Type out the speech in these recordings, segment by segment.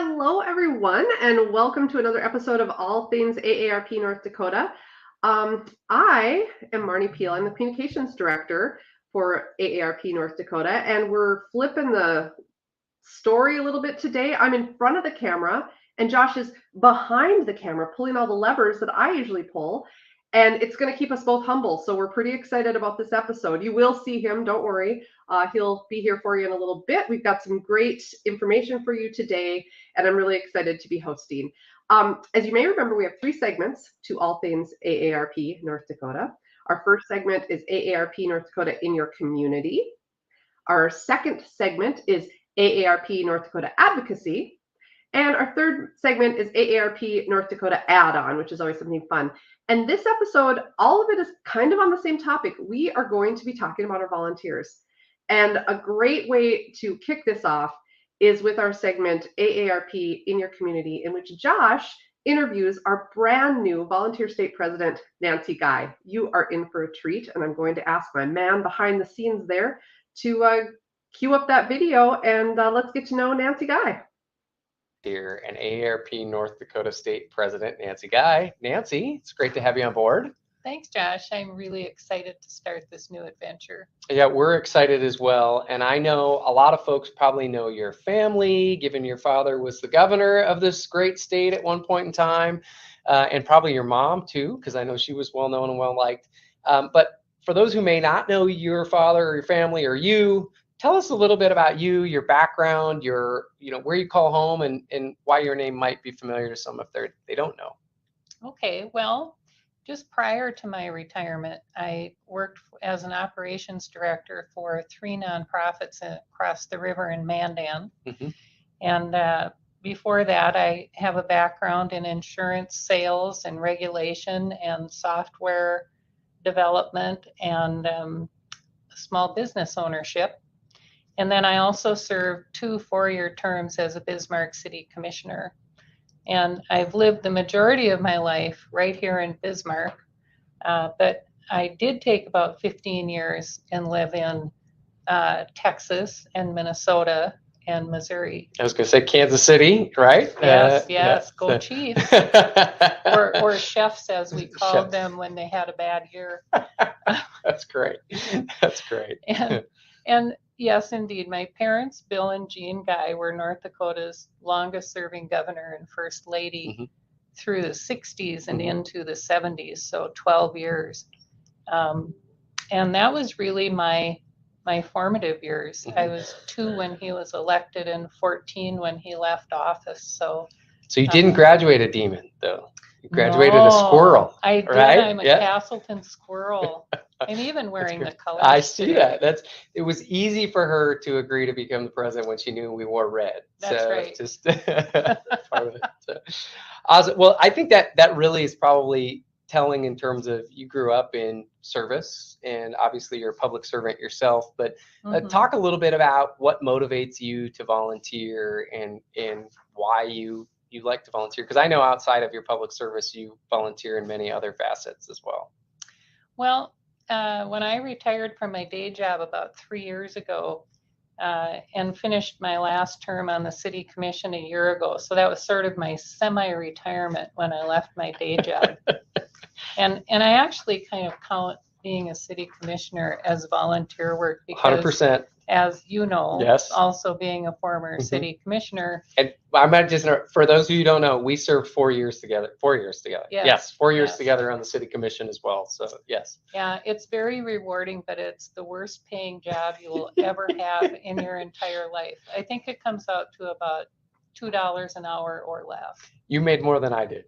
Hello, everyone, and welcome to another episode of All Things AARP North Dakota. I am Marnie Peel. I'm the Communications Director for AARP North Dakota, and we're flipping the story a little bit today. I'm in front of the camera, and Josh is behind the camera, pulling all the levers that I usually pull, and it's going to keep us both humble. So we're pretty excited about this episode. You will see him, don't worry. He'll be here for you in a little bit. We've got some great information for you today, and I'm really excited to be hosting. As you may remember, we have 3 segments to All Things AARP North Dakota. Our first segment is AARP North Dakota in your community. Our second segment is AARP North Dakota Advocacy. And our third segment is AARP North Dakota Add-on, which is always something fun. And this episode, all of it is kind of on the same topic. We are going to be talking about our volunteers. And a great way to kick this off is with our segment AARP in your community, in which Josh interviews our brand new volunteer state president, Nancy Guy. You are in for a treat, and I'm going to ask my man behind the scenes there to cue up that video, and let's get to know Nancy Guy. Here, and AARP North Dakota State President Nancy Guy. Nancy, it's great to have you on board. Thanks, Josh. I'm really excited to start this new adventure. Yeah, we're excited as well. And I know a lot of folks probably know your family, given your father was the governor of this great state at one point in time, and probably your mom too, because I know she was well known and well liked. But for those who may not know your father or your family or you, tell us a little bit about you, your background, where you call home, and why your name might be familiar to some if they don't know. Okay, well, just prior to my retirement, I worked as an operations director for 3 nonprofits across the river in Mandan. Mm-hmm. And before that, I have a background in insurance sales and regulation and software development and small business ownership. And then I also served 2 4-year terms as a Bismarck City Commissioner. And I've lived the majority of my life right here in Bismarck, but I did take about 15 years and live in Texas and Minnesota and Missouri. I was going to say Kansas City, right? Yes, yeah. Go Chiefs. or chefs, as we called them when they had a bad year. That's great. That's great. And yes, indeed. My parents, Bill and Jean Guy, were North Dakota's longest serving governor and first lady mm-hmm. through the 60s and mm-hmm. into the 70s, so 12 years. And that was really my formative years. Mm-hmm. I was 2 when he was elected and 14 when he left office. So you didn't graduate a demon, though. You graduated a squirrel. I did. Right? I'm a Castleton squirrel. I'm even wearing the colors. I see today. That. It was easy for her to agree to become the president when she knew we wore red. That's right. Just part of it. So. Well, I think that really is probably telling in terms of you grew up in service, and obviously you're a public servant yourself. But mm-hmm. Talk a little bit about what motivates you to volunteer and why you like to volunteer, because I know outside of your public service, you volunteer in many other facets as well. Well, when I retired from my day job about 3 years ago and finished my last term on the city commission a year ago, so that was sort of my semi-retirement when I left my day job. and I actually kind of count being a city commissioner as volunteer work because 100%. As you know, yes. Also being a former mm-hmm. city commissioner. And I might just, for those of you who don't know, we served 4 years together. 4 years together. Yes, 4 years together on the city commission as well. So, yes. Yeah, it's very rewarding, but it's the worst paying job you will ever have in your entire life. I think it comes out to about $2 an hour or less. You made more than I did.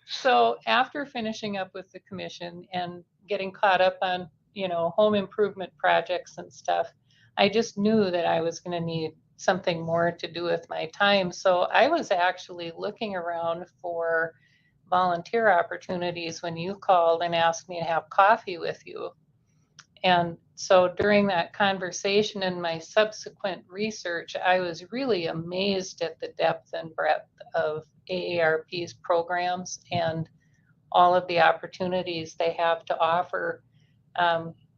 So after finishing up with the commission and getting caught up on home improvement projects and stuff, I just knew that I was going to need something more to do with my time. So I was actually looking around for volunteer opportunities when you called and asked me to have coffee with you. And so during that conversation and my subsequent research, I was really amazed at the depth and breadth of AARP's programs and all of the opportunities they have to offer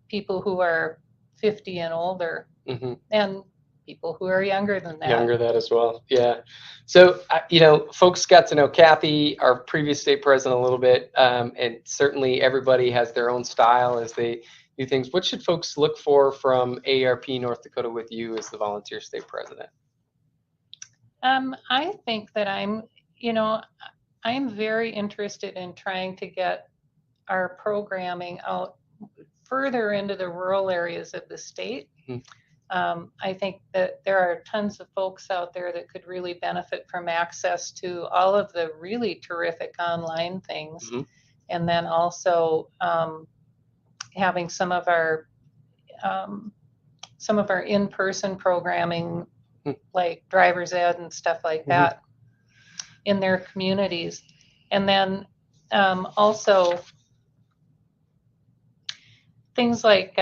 people who are 50 and older. Mm-hmm. And people who are younger than that. Younger that as well. Yeah. So, folks got to know Kathy, our previous state president, a little bit. And certainly everybody has their own style as they do things. What should folks look for from AARP North Dakota with you as the volunteer state president? I think that I'm very interested in trying to get our programming out further into the rural areas of the state. I think that there are tons of folks out there that could really benefit from access to all of the really terrific online things. And then also having some of our in-person programming, like driver's ed and stuff like that, in their communities. And then also things like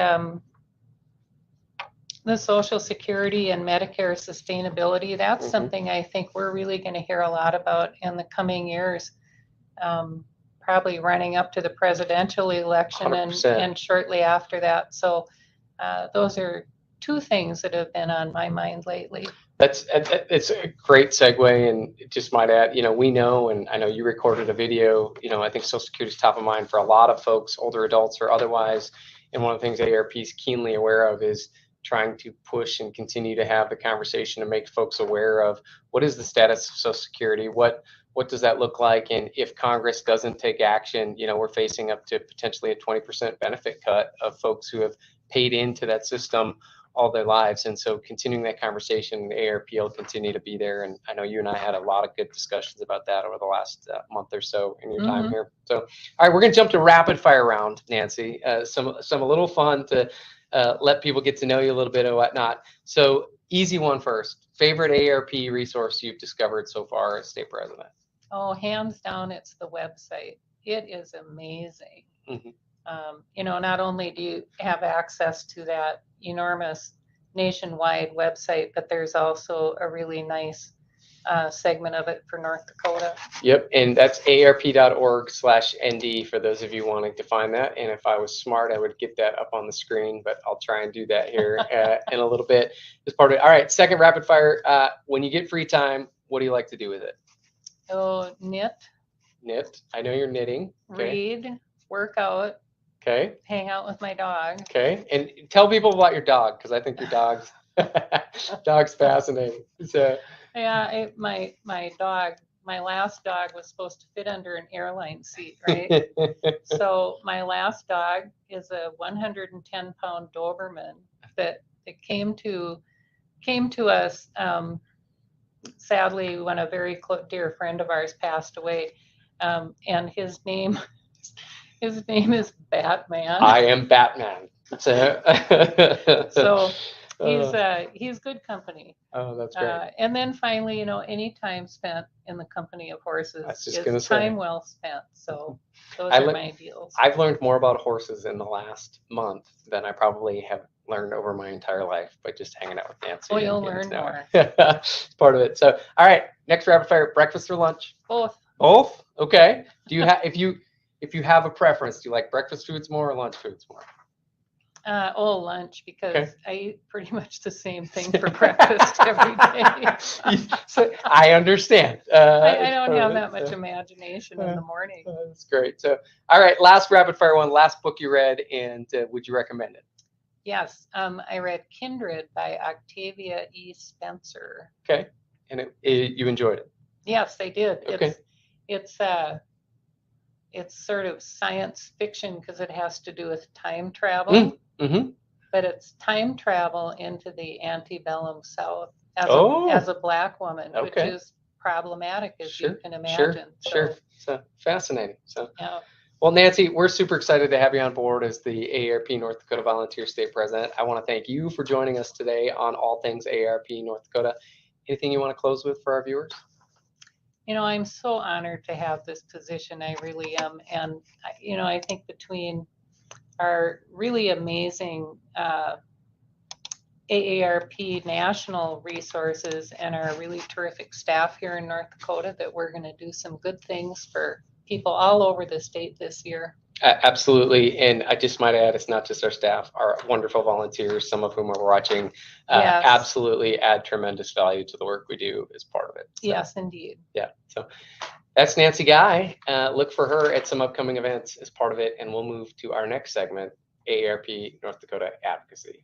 the Social Security and Medicare sustainability. That's something I think we're really going to hear a lot about in the coming years, probably running up to the presidential election and shortly after that. So those are two things that have been on my mind lately. It's a great segue, and just might add, we know, and I know you recorded a video, I think Social Security is top of mind for a lot of folks, older adults or otherwise. And one of the things AARP is keenly aware of is trying to push and continue to have the conversation to make folks aware of what is the status of Social Security, what does that look like, and if Congress doesn't take action, we're facing up to potentially a 20% benefit cut of folks who have paid into that system all their lives. And so continuing that conversation, AARP will continue to be there. And I know you and I had a lot of good discussions about that over the last month or so in your time here. So, all right, we're going to jump to rapid fire round, Nancy. Some a little fun to let people get to know you a little bit and whatnot. So easy one first. Favorite AARP resource you've discovered so far as state president? Oh, hands down, it's the website. It is amazing. Not only do you have access to that enormous nationwide website, but there's also a really nice segment of it for North Dakota. Yep, and that's aarp.org/ND for those of you wanting to find that. And if I was smart, I would get that up on the screen, but I'll try and do that here in a little bit as part of it. All right, second rapid fire. When you get free time, what do you like to do with it? Oh, knit. Knit. I know you're knitting. Okay. Read, work out. Okay. Hang out with my dog. Okay. And tell people about your dog, because I think your dog's fascinating. So yeah, my last dog was supposed to fit under an airline seat, right? So my last dog is a 110-pound Doberman that came to us sadly when a very dear friend of ours passed away, and his name is Batman. I am Batman. So he's good company. Oh, that's great. And then finally, any time spent in the company of horses is time well spent. So those are my ideals. I've learned more about horses in the last month than I probably have learned over my entire life by just hanging out with Nancy. Oh, you'll learn more. It's part of it. So, all right, next rapid fire: breakfast or lunch? Both. Both? Okay. Do you have if you have a preference, do you like breakfast foods more or lunch foods more? Lunch, because I eat pretty much the same thing for breakfast every day. So I understand. I don't have that much imagination in the morning. That's great. So, all right, last rapid fire one. Last book you read, and would you recommend it? Yes, I read Kindred by Octavia E. Spencer. Okay, and you enjoyed it? Yes, I did. Okay. It's sort of science fiction because it has to do with time travel. But it's time travel into the antebellum South as a Black woman, which is problematic, as you can imagine. Sure. So fascinating. So, yeah. Well, Nancy, we're super excited to have you on board as the AARP North Dakota Volunteer State President. I want to thank you for joining us today on all things AARP North Dakota. Anything you want to close with for our viewers? I'm so honored to have this position. I really am. And, I think between our really amazing AARP national resources and our really terrific staff here in North Dakota, that we're going to do some good things for people all over the state this year. Absolutely. And I just might add, it's not just our staff, our wonderful volunteers, some of whom are watching, Yes. absolutely add tremendous value to the work we do as part of it. So, Yes, indeed. yeah. So that's Nancy Guy. Look for her at some upcoming events as part of it. And we'll move to our next segment, AARP North Dakota Advocacy.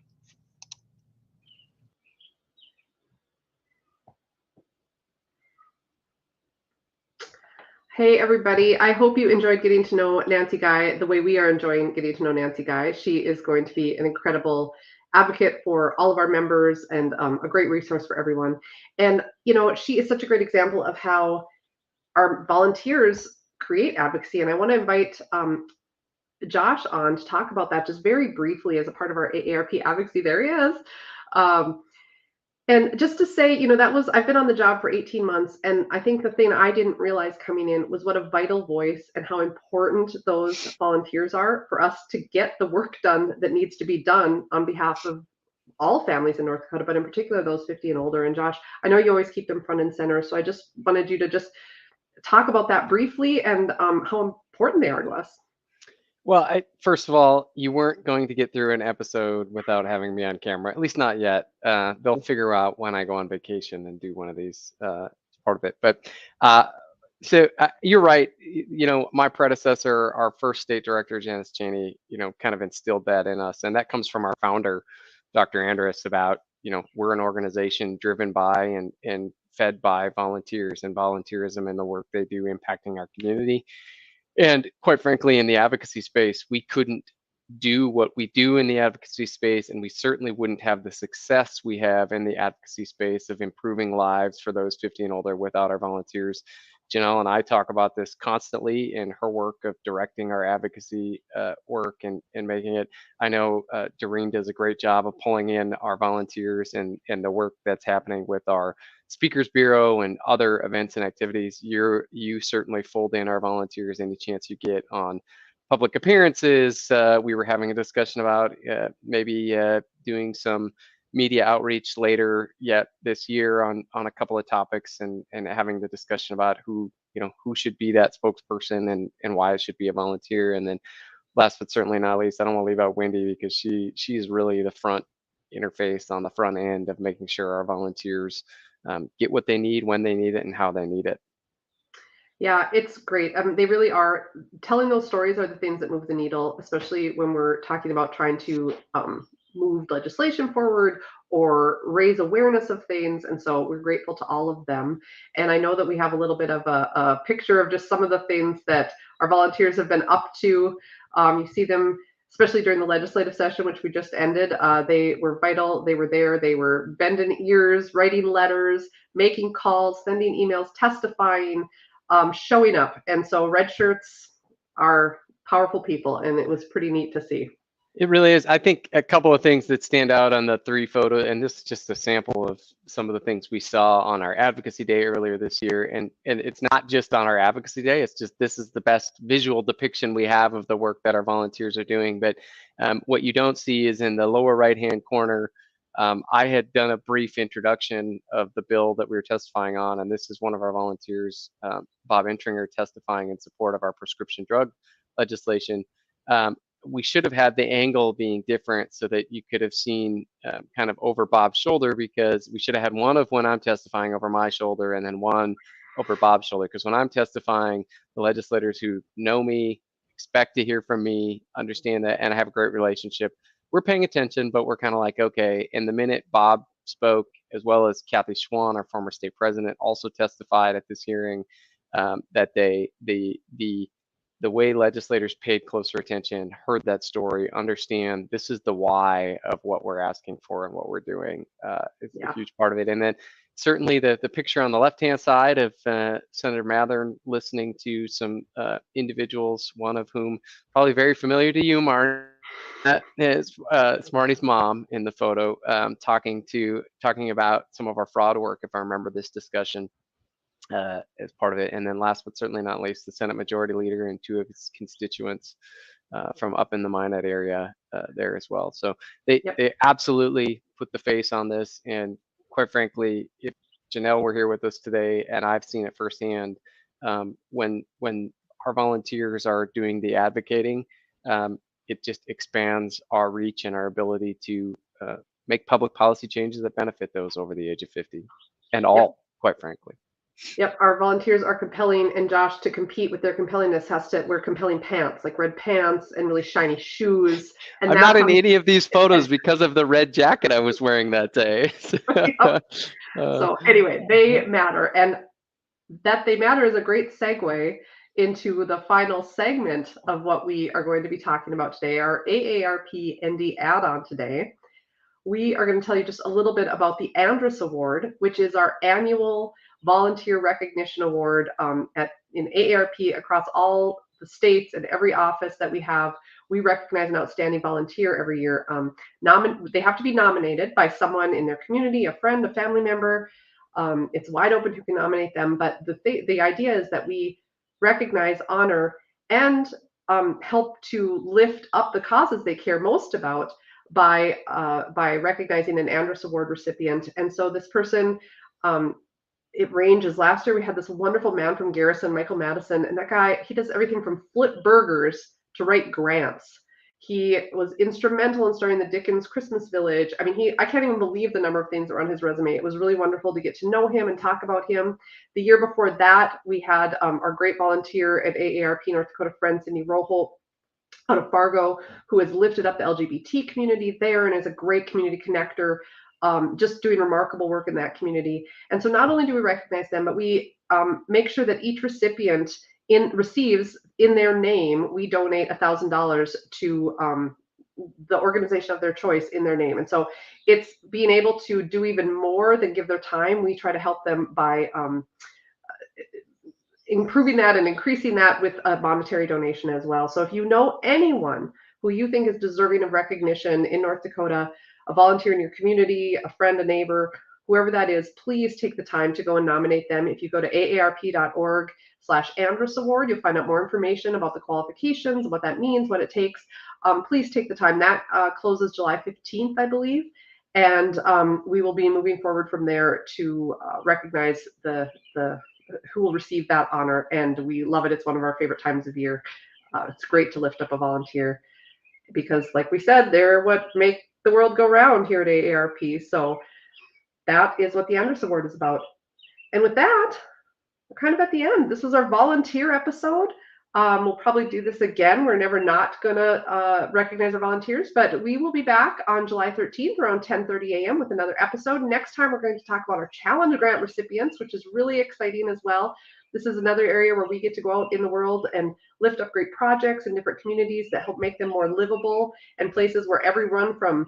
Hey, everybody. I hope you enjoyed getting to know Nancy Guy the way we are enjoying getting to know Nancy Guy. She is going to be an incredible advocate for all of our members and a great resource for everyone. And, you know, she is such a great example of how our volunteers create advocacy. And I want to invite Josh on to talk about that just very briefly as a part of our AARP advocacy. There he is. And just to say, you know, I've been on the job for 18 months. And I think the thing I didn't realize coming in was what a vital voice and how important those volunteers are for us to get the work done that needs to be done on behalf of all families in North Dakota, but in particular those 50 and older. And Josh, I know you always keep them front and center. So I just wanted you to just talk about that briefly and how important they are to us. Well, first of all, you weren't going to get through an episode without having me on camera, at least not yet. They'll figure out when I go on vacation and do one of these part of it. But so you're right. You know, my predecessor, our first state director, Janice Cheney, you know, kind of instilled that in us. And that comes from our founder, Dr. Andrus, about, you know, we're an organization driven by and fed by volunteers and volunteerism and the work they do impacting our community. And quite frankly, in the advocacy space, we couldn't do what we do in the advocacy space, and we certainly wouldn't have the success we have in the advocacy space of improving lives for those 50 and older without our volunteers. Janelle and I talk about this constantly in her work of directing our advocacy work and making it. I know Doreen does a great job of pulling in our volunteers and the work that's happening with our Speakers Bureau and other events and activities. You certainly fold in our volunteers any chance you get on public appearances. We were having a discussion about maybe doing some media outreach later yet this year on a couple of topics and having the discussion about who should be that spokesperson and why it should be a volunteer. And then last but certainly not least, I don't want to leave out Wendy because she's really the front interface on the front end of making sure our volunteers get what they need, when they need it, and how they need it. Yeah, it's great. They really are. Telling those stories are the things that move the needle, especially when we're talking about trying to move legislation forward or raise awareness of things. And so we're grateful to all of them. And I know that we have a little bit of a picture of just some of the things that our volunteers have been up to. You see them, especially during the legislative session, which we just ended. They were vital. They were there. They were bending ears, writing letters, making calls, sending emails, testifying, showing up. And so red shirts are powerful people, and it was pretty neat to see. It really is. I think a couple of things that stand out on the 3 photo, and this is just a sample of some of the things we saw on our advocacy day earlier this year. And it's not just on our advocacy day, it's just this is the best visual depiction we have of the work that our volunteers are doing. But what you don't see is in the lower right-hand corner, I had done a brief introduction of the bill that we were testifying on, and this is one of our volunteers, Bob Entringer, testifying in support of our prescription drug legislation. We should have had the angle being different so that you could have seen kind of over Bob's shoulder, because we should have had one of when I'm testifying over my shoulder and then one over Bob's shoulder. Because when I'm testifying, the legislators who know me, expect to hear from me, understand that, and I have a great relationship, we're paying attention, but we're kind of like, okay. And the minute Bob spoke, as well as Kathy Schwan, our former state president, also testified at this hearing, that the way legislators paid closer attention, heard that story, understand this is the why of what we're asking for and what we're doing. It's a huge part of it. And then certainly the picture on the left-hand side of Senator Mathern listening to some individuals, one of whom probably very familiar to you, Marty. It's Marty's mom in the photo, talking about some of our fraud work, if I remember this discussion. As part of it. And then last but certainly not least, the Senate Majority Leader and 2 of his constituents from up in the Minot area there as well. So they absolutely put the face on this. And quite frankly, if Janelle were here with us today, and I've seen it firsthand, when our volunteers are doing the advocating, it just expands our reach and our ability to make public policy changes that benefit those over the age of 50 and all, quite frankly. Yep, our volunteers are compelling, and Josh, to compete with their compellingness, has to wear compelling pants, like red pants and really shiny shoes. And I'm not in any of these photos because of the red jacket I was wearing that day. So anyway, they matter, and that they matter is a great segue into the final segment of what we are going to be talking about today, our AARP ND add-on today. We are going to tell you just a little bit about the Andrus Award, which is our annual volunteer recognition award in AARP across all the states and every office that we have. We recognize an outstanding volunteer every year. They have to be nominated by someone in their community, a friend, a family member. It's wide open who can nominate them, but the idea is that we recognize, honor, and help to lift up the causes they care most about by recognizing an Andrus Award recipient. And so this person, it ranges. Last year we had this wonderful man from Garrison, Michael Madison, and that guy, he does everything from flip burgers to write grants. He was instrumental in starting the Dickens Christmas Village. I mean, I can't even believe the number of things that were on his resume. It was really wonderful to get to know him and talk about him. The year before that, we had our great volunteer at AARP North Dakota friend, Cindy Roholt, out of Fargo, who has lifted up the LGBT community there and is a great community connector, just doing remarkable work in that community. And so not only do we recognize them, but we make sure that each recipient receives in their name, we donate $1,000 to the organization of their choice in their name. And so it's being able to do even more than give their time. We try to help them by improving that and increasing that with a monetary donation as well. So if you know anyone who you think is deserving of recognition in North Dakota, a volunteer in your community, a friend, a neighbor, whoever that is, please take the time to go and nominate them. If you go to aarp.org/Andrus Award, you'll find out more information about the qualifications, what that means, what it takes. Please take the time. That closes July 15th, I believe. And we will be moving forward from there to recognize who will receive that honor, and we love it. It's one of our favorite times of year. It's great to lift up a volunteer because, like we said, they're what make the world go round here at AARP. So that is what the Andrus Award is about. And with that, we're kind of at the end. This is our volunteer episode. We'll probably do this again. We're never not going to recognize our volunteers, but we will be back on July 13th around 10:30 a.m. with another episode. Next time, we're going to talk about our challenge grant recipients, which is really exciting as well. This is another area where we get to go out in the world and lift up great projects in different communities that help make them more livable and places where everyone from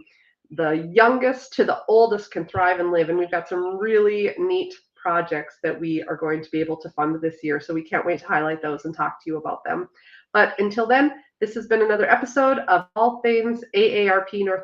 the youngest to the oldest can thrive and live. And we've got some really neat projects that we are going to be able to fund this year. So we can't wait to highlight those and talk to you about them. But until then, this has been another episode of All Things AARP North Dakota.